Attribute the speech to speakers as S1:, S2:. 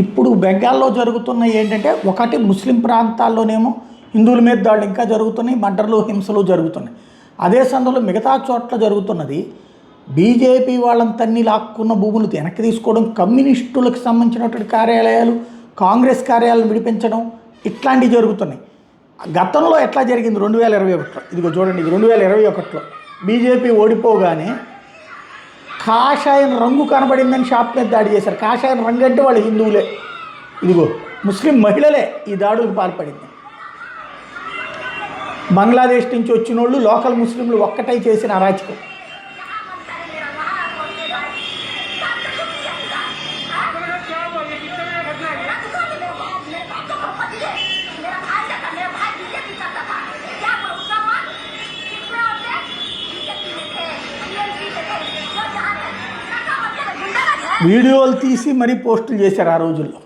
S1: ఇప్పుడు బెంగాల్లో జరుగుతున్న ఏంటంటే ఒకటి ముస్లిం ప్రాంతాల్లోనేమో హిందువుల మీద దాడులు ఇంకా జరుగుతున్నాయి, మర్డర్లు హింసలు జరుగుతున్నాయి. అదే సందర్భంలో మిగతా చోట్ల జరుగుతున్నది బీజేపీ వాళ్ళంతన్ని లాక్కున్న భూములు వెనక్కి తీసుకోవడం, కమ్యూనిస్టులకు సంబంధించినటువంటి కార్యాలయాలు కాంగ్రెస్ కార్యాలయాలను విడిపించడం, ఇట్లాంటివి జరుగుతున్నాయి. గతంలో ఎట్లా జరిగింది 2021లో, ఇదిగో చూడండి, ఇది 2021లో బీజేపీ ఓడిపోగానే కాషాయం రంగు కనబడిందని షాప్ మీద దాడి చేశారు. కాషాయం రంగు అంటే వాళ్ళు హిందువులే, ఇదిగో ముస్లిం మహిళలే ఈ దాడులకు పాల్పడింది. బంగ్లాదేశ్ నుంచి వచ్చిన వాళ్ళు లోకల్ ముస్లింలు ఒక్కటై చేసిన అరాచకం. వీడియోలు తీసి మరీ పోస్టులు చేశారు ఆ రోజుల్లో.